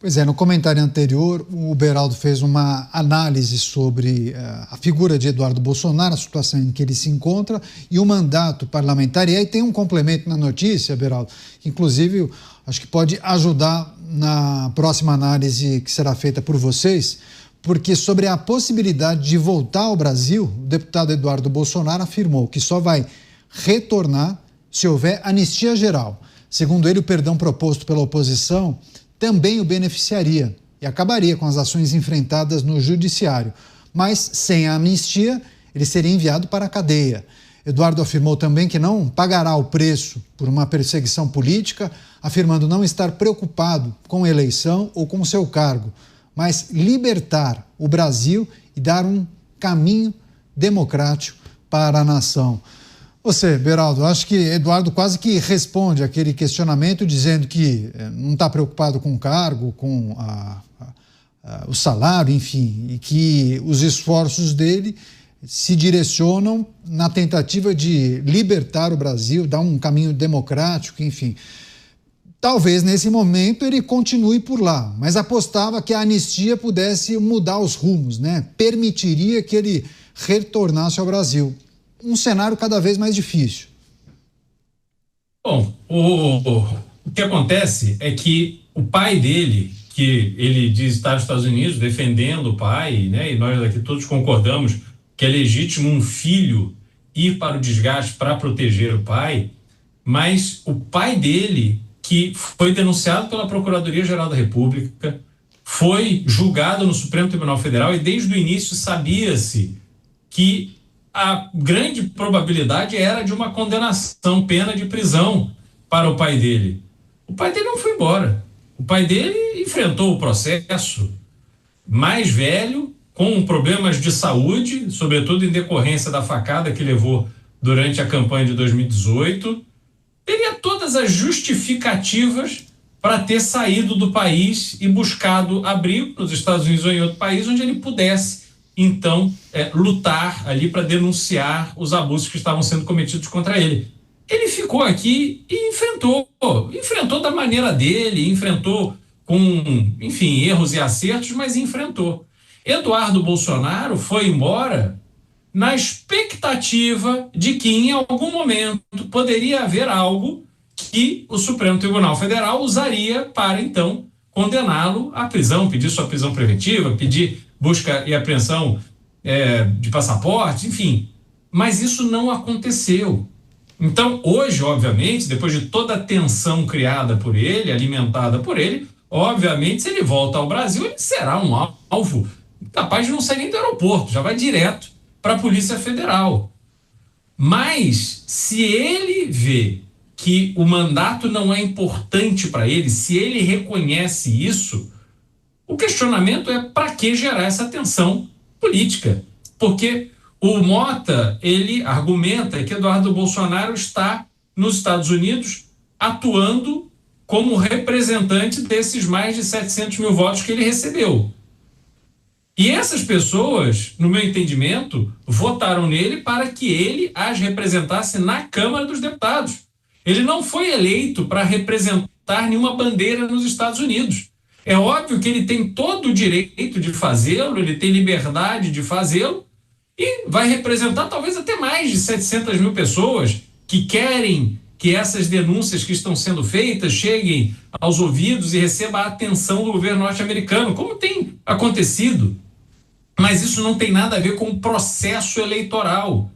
Pois é, no comentário anterior, o Beraldo fez uma análise sobre a figura de Eduardo Bolsonaro, a situação em que ele se encontra e o mandato parlamentar. E aí tem um complemento na notícia, Beraldo, que inclusive acho que pode ajudar na próxima análise que será feita por vocês, porque sobre a possibilidade de voltar ao Brasil, o deputado Eduardo Bolsonaro afirmou que só vai retornar se houver anistia geral. Segundo ele, o perdão proposto pela oposição também o beneficiaria e acabaria com as ações enfrentadas no judiciário. Mas, sem a anistia, ele seria enviado para a cadeia. Eduardo afirmou também que não pagará o preço por uma perseguição política, afirmando não estar preocupado com a eleição ou com seu cargo, mas libertar o Brasil e dar um caminho democrático para a nação. Você, Beraldo, acho que Eduardo quase que responde aquele questionamento dizendo que não está preocupado com o cargo, com o salário, enfim, e que os esforços dele se direcionam na tentativa de libertar o Brasil, dar um caminho democrático, enfim. Talvez nesse momento ele continue por lá, mas apostava que a anistia pudesse mudar os rumos, né? Permitiria que ele retornasse ao Brasil. Um cenário cada vez mais difícil. Bom, o que acontece é que o pai dele, que ele diz estar nos Estados Unidos defendendo o pai, né? E nós aqui todos concordamos que é legítimo um filho ir para o desgaste para proteger o pai, mas o pai dele, que foi denunciado pela Procuradoria-Geral da República, foi julgado no Supremo Tribunal Federal e desde o início sabia-se que a grande probabilidade era de uma condenação, pena de prisão para o pai dele. O pai dele não foi embora. O pai dele enfrentou o processo, mais velho, com problemas de saúde, sobretudo em decorrência da facada que levou durante a campanha de 2018. Teria todas as justificativas para ter saído do país e buscado abrigo nos Estados Unidos ou em outro país onde ele pudesse então lutar ali para denunciar os abusos que estavam sendo cometidos contra ele. Ele ficou aqui e enfrentou da maneira dele, enfrentou com, enfim, erros e acertos, mas enfrentou. Eduardo Bolsonaro foi embora na expectativa de que em algum momento poderia haver algo que o Supremo Tribunal Federal usaria para então condená-lo à prisão, pedir sua prisão preventiva, pedir busca e apreensão de passaporte, enfim. Mas isso não aconteceu. Então, hoje, obviamente, depois de toda a tensão criada por ele, alimentada por ele, obviamente, se ele volta ao Brasil, ele será um alvo capaz de não sair nem do aeroporto, já vai direto para a Polícia Federal. Mas, se ele vê que o mandato não é importante para ele, se ele reconhece isso, o questionamento é para que gerar essa tensão política? Porque o Mota, ele argumenta que Eduardo Bolsonaro está nos Estados Unidos atuando como representante desses mais de 700 mil votos que ele recebeu. E essas pessoas, no meu entendimento, votaram nele para que ele as representasse na Câmara dos Deputados. Ele não foi eleito para representar nenhuma bandeira nos Estados Unidos. É óbvio que ele tem todo o direito de fazê-lo, ele tem liberdade de fazê-lo e vai representar talvez até mais de 700 mil pessoas que querem que essas denúncias que estão sendo feitas cheguem aos ouvidos e recebam a atenção do governo norte-americano, como tem acontecido. Mas isso não tem nada a ver com o processo eleitoral.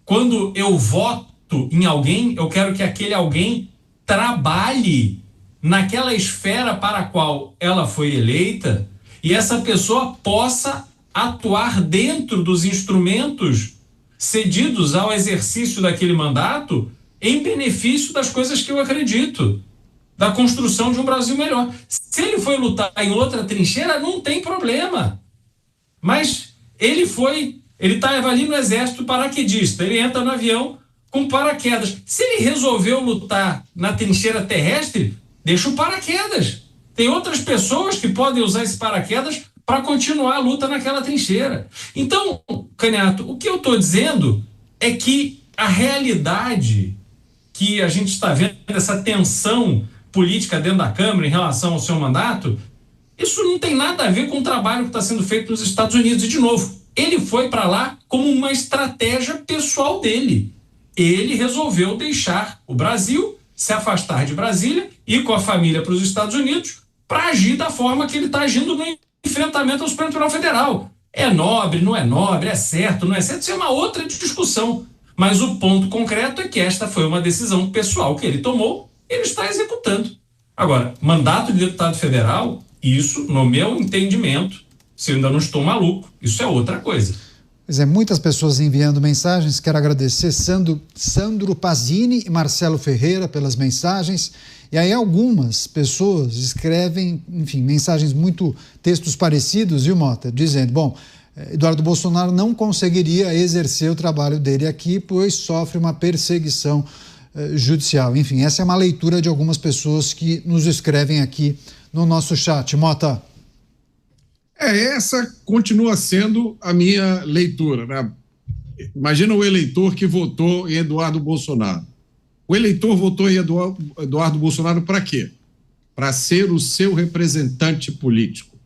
Quando eu voto em alguém, eu quero que aquele alguém trabalhe naquela esfera para a qual ela foi eleita e essa pessoa possa atuar dentro dos instrumentos cedidos ao exercício daquele mandato em benefício das coisas que eu acredito, da construção de um Brasil melhor. Se ele foi lutar em outra trincheira, não tem problema. Mas ele estava ali no exército paraquedista, ele entra no avião com paraquedas. Se ele resolveu lutar na trincheira terrestre, deixa o paraquedas. Tem outras pessoas que podem usar esse paraquedas para continuar a luta naquela trincheira. Então, Canhato, o que eu estou dizendo é que a realidade que a gente está vendo, essa tensão política dentro da Câmara em relação ao seu mandato, Isso não tem nada a ver com o trabalho que está sendo feito nos Estados Unidos. E, de novo, ele foi para lá como uma estratégia pessoal dele. Ele resolveu deixar o Brasil, se afastar de Brasília, ir com a família para os Estados Unidos para agir da forma que ele está agindo no enfrentamento ao Supremo Tribunal Federal. É nobre, não é nobre, é certo, não é certo, isso é uma outra discussão. Mas o ponto concreto é que esta foi uma decisão pessoal que ele tomou, ele está executando. Agora, mandato de deputado federal, isso, no meu entendimento, se eu ainda não estou maluco, isso é outra coisa. Pois é, muitas pessoas enviando mensagens. Quero agradecer Sandro Pazini e Marcelo Ferreira pelas mensagens. E aí algumas pessoas escrevem, enfim, mensagens textos parecidos, viu, Mota? Dizendo, bom, Eduardo Bolsonaro não conseguiria exercer o trabalho dele aqui, pois sofre uma perseguição judicial. Enfim, essa é uma leitura de algumas pessoas que nos escrevem aqui no nosso chat. Mota. Essa continua sendo a minha leitura, né? Imagina o eleitor que votou em Eduardo Bolsonaro. O eleitor votou em Eduardo Bolsonaro para quê? Para ser o seu representante político.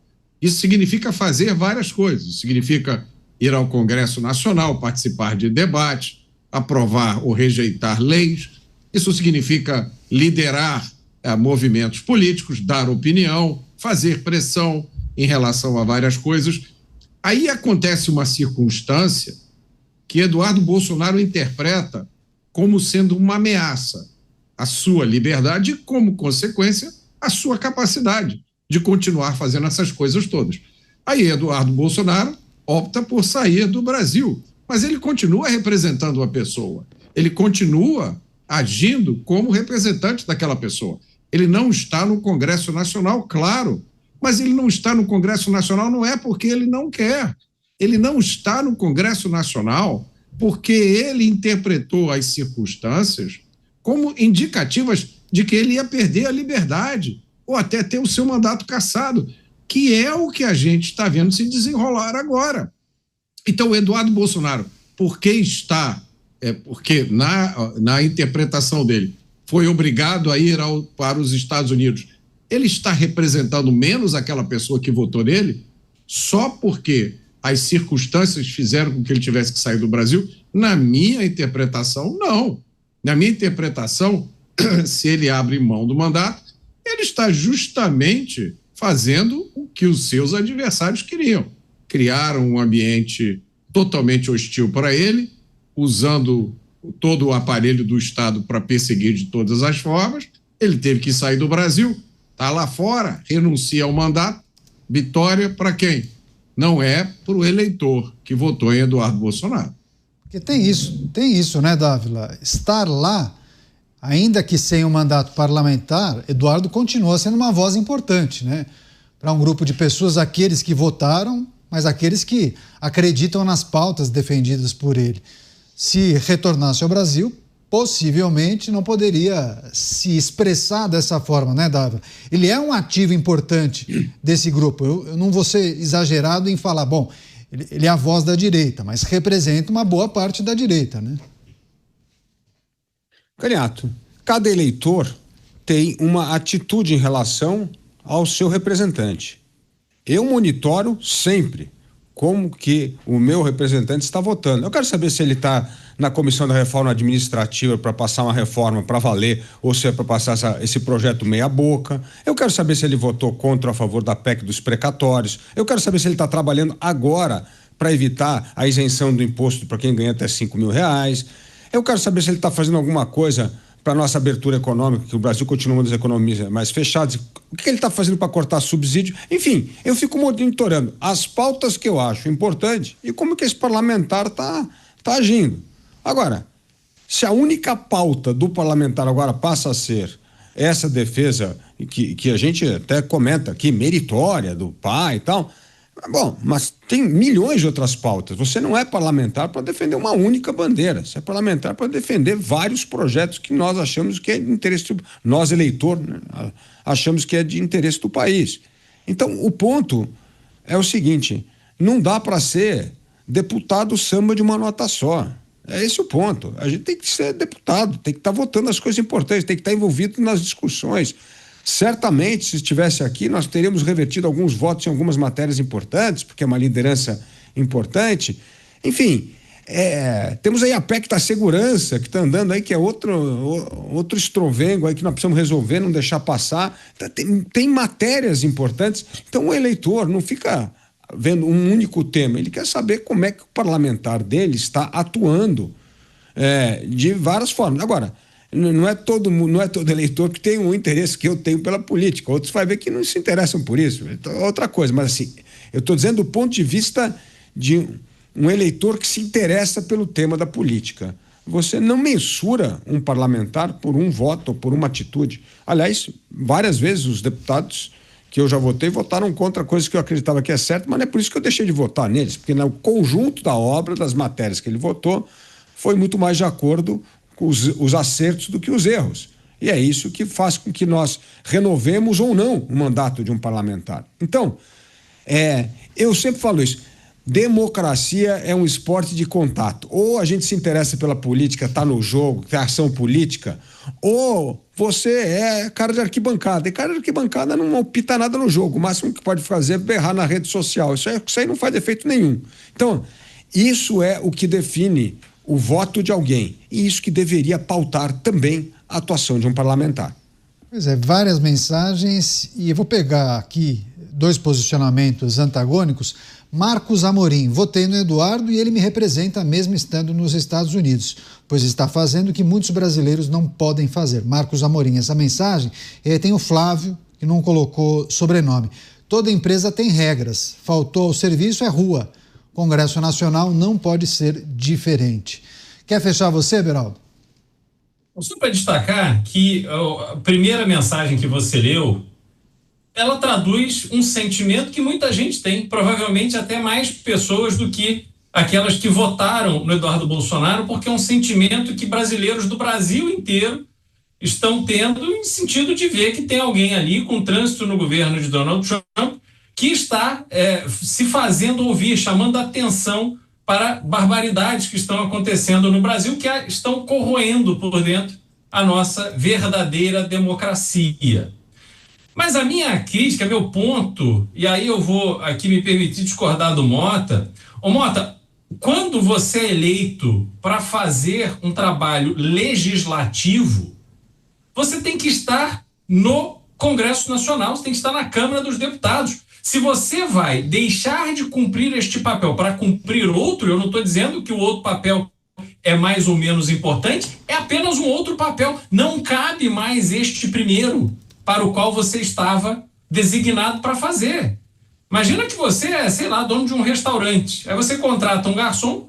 Isso significa fazer várias coisas. Significa ir ao Congresso Nacional, participar de debates, aprovar ou rejeitar leis. Isso significa liderar movimentos políticos, dar opinião, fazer pressão em relação a várias coisas. Aí acontece uma circunstância que Eduardo Bolsonaro interpreta como sendo uma ameaça à sua liberdade e, como consequência, à sua capacidade de continuar fazendo essas coisas todas. Aí Eduardo Bolsonaro opta por sair do Brasil, mas ele continua representando a pessoa, ele continua agindo como representante daquela pessoa. Ele não está no Congresso Nacional, claro, mas ele não está no Congresso Nacional não é porque ele não quer. Ele não está no Congresso Nacional porque ele interpretou as circunstâncias como indicativas de que ele ia perder a liberdade ou até ter o seu mandato cassado, que é o que a gente está vendo se desenrolar agora. Então, o Eduardo Bolsonaro, porque na interpretação dele, foi obrigado a ir para os Estados Unidos, ele está representando menos aquela pessoa que votou nele só porque as circunstâncias fizeram com que ele tivesse que sair do Brasil? Na minha interpretação, não. Na minha interpretação, se ele abre mão do mandato, ele está justamente fazendo o que os seus adversários queriam. Criaram um ambiente totalmente hostil para ele, usando todo o aparelho do Estado para perseguir de todas as formas. Ele teve que sair do Brasil, está lá fora, renuncia ao mandato. Vitória para quem? Não é para o eleitor que votou em Eduardo Bolsonaro. Porque tem isso, né, Dávila? Estar lá, ainda que sem um mandato parlamentar, Eduardo continua sendo uma voz importante, né? Para um grupo de pessoas, aqueles que votaram, mas aqueles que acreditam nas pautas defendidas por ele. Se retornasse ao Brasil, possivelmente não poderia se expressar dessa forma, né, Dávila? Ele é um ativo importante desse grupo. Eu não vou ser exagerado em falar, bom, ele é a voz da direita, mas representa uma boa parte da direita, né? Caniato, cada eleitor tem uma atitude em relação ao seu representante. Eu monitoro sempre como que o meu representante está votando. Eu quero saber se ele está na comissão da reforma administrativa para passar uma reforma para valer ou se é para passar esse projeto meia boca. Eu quero saber se ele votou contra ou a favor da PEC dos precatórios. Eu quero saber se ele está trabalhando agora para evitar a isenção do imposto para quem ganha até R$5.000. Eu quero saber se ele está fazendo alguma coisa para a nossa abertura econômica, que o Brasil continua uma das economias mais fechadas. O que ele está fazendo para cortar subsídio? Enfim, eu fico monitorando as pautas que eu acho importante e como que esse parlamentar está agindo. Agora, se a única pauta do parlamentar agora passa a ser essa defesa que a gente até comenta aqui, meritória do pai e tal, bom, mas tem milhões de outras pautas. Você não é parlamentar para defender uma única bandeira. Você é parlamentar para defender vários projetos que nós achamos que é de interesse, nós eleitor, né, achamos que é de interesse do país. Então, o ponto é o seguinte, não dá para ser deputado samba de uma nota só. É esse o ponto. A gente tem que ser deputado, tem que estar votando as coisas importantes, tem que estar envolvido nas discussões. Certamente, se estivesse aqui, nós teríamos revertido alguns votos em algumas matérias importantes, porque é uma liderança importante. Enfim, temos aí a PEC da segurança, que está andando aí, que é outro estrovengo aí que nós precisamos resolver, não deixar passar. Tem matérias importantes. Então, o eleitor não fica vendo um único tema, ele quer saber como é que o parlamentar dele está atuando de várias formas. Agora, não é todo eleitor que tem o interesse que eu tenho pela política. Outros vai ver que não se interessam por isso. É outra coisa. Mas, assim, eu estou dizendo do ponto de vista de um eleitor que se interessa pelo tema da política. Você não mensura um parlamentar por um voto ou por uma atitude. Aliás, várias vezes os deputados que eu já votei votaram contra coisas que eu acreditava que é certo, mas não é por isso que eu deixei de votar neles, porque no conjunto da obra, das matérias que ele votou, foi muito mais de acordo com os acertos do que os erros. E é isso que faz com que nós renovemos ou não o mandato de um parlamentar. Então, eu sempre falo isso, democracia é um esporte de contato. Ou a gente se interessa pela política, está no jogo, tem ação política, ou você é cara de arquibancada. E cara de arquibancada não opta nada no jogo. O máximo que pode fazer é berrar na rede social. Isso aí não faz efeito nenhum. Então, isso é o que define o voto de alguém. E isso que deveria pautar também a atuação de um parlamentar. Pois é, várias mensagens, e eu vou pegar aqui 2 posicionamentos antagônicos. Marcos Amorim: votei no Eduardo e ele me representa mesmo estando nos Estados Unidos, pois está fazendo o que muitos brasileiros não podem fazer. Marcos Amorim, essa mensagem. Tem o Flávio, que não colocou sobrenome. Toda empresa tem regras, faltou ao serviço é rua. Congresso Nacional não pode ser diferente. Quer fechar você, Beraldo? Só para destacar que a primeira mensagem que você leu, ela traduz um sentimento que muita gente tem, provavelmente até mais pessoas do que aquelas que votaram no Eduardo Bolsonaro, porque é um sentimento que brasileiros do Brasil inteiro estão tendo, em sentido de ver que tem alguém ali com trânsito no governo de Donald Trump que está se fazendo ouvir, chamando a atenção para barbaridades que estão acontecendo no Brasil, que estão corroendo por dentro a nossa verdadeira democracia. Mas a minha crítica, meu ponto, e aí eu vou aqui me permitir discordar do Mota. Ô Mota, quando você é eleito para fazer um trabalho legislativo, você tem que estar no Congresso Nacional, você tem que estar na Câmara dos Deputados. Se você vai deixar de cumprir este papel para cumprir outro, eu não estou dizendo que o outro papel é mais ou menos importante, é apenas um outro papel. Não cabe mais este primeiro para o qual você estava designado para fazer. Imagina que você é, sei lá, dono de um restaurante. Aí você contrata um garçom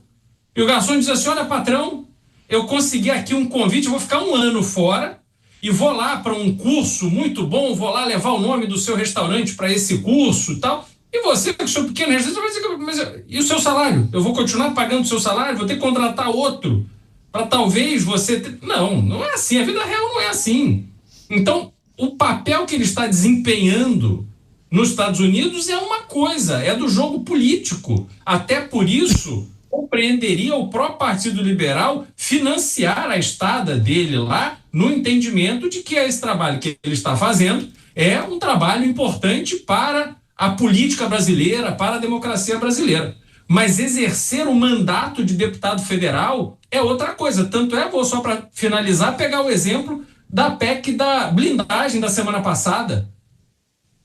e o garçom diz assim: olha, patrão, eu consegui aqui um convite, vou ficar 1 ano fora e vou lá para um curso muito bom, vou lá levar o nome do seu restaurante para esse curso e tal. E você, com o seu pequeno restaurante, vai dizer: mas e o seu salário? Eu vou continuar pagando o seu salário? Vou ter que contratar outro para talvez você... Não, não é assim. A vida real não é assim. Então, o papel que ele está desempenhando nos Estados Unidos é uma coisa, é do jogo político. Até por isso, compreenderia o próprio Partido Liberal financiar a estada dele lá, no entendimento de que esse trabalho que ele está fazendo é um trabalho importante para a política brasileira, para a democracia brasileira. Mas exercer o mandato de deputado federal é outra coisa. Tanto é, vou só para finalizar, pegar o exemplo da PEC da blindagem da semana passada.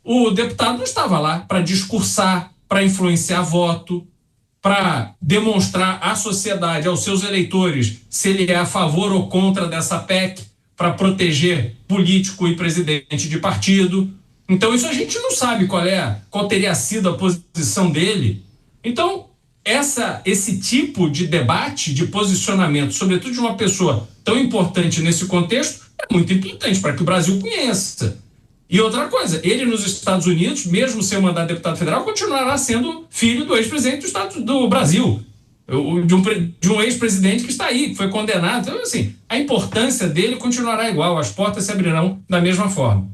O deputado não estava lá para discursar, para influenciar voto, para demonstrar à sociedade, aos seus eleitores, se ele é a favor ou contra dessa PEC, para proteger político e presidente de partido. Então isso a gente não sabe qual teria sido a posição dele. Então esse tipo de debate, de posicionamento, sobretudo de uma pessoa tão importante nesse contexto, é muito importante para que o Brasil conheça. E outra coisa, ele nos Estados Unidos, mesmo sem mandato de deputado federal, continuará sendo filho do ex-presidente do Brasil, de um ex-presidente que está aí, que foi condenado. Então, assim, a importância dele continuará igual, as portas se abrirão da mesma forma.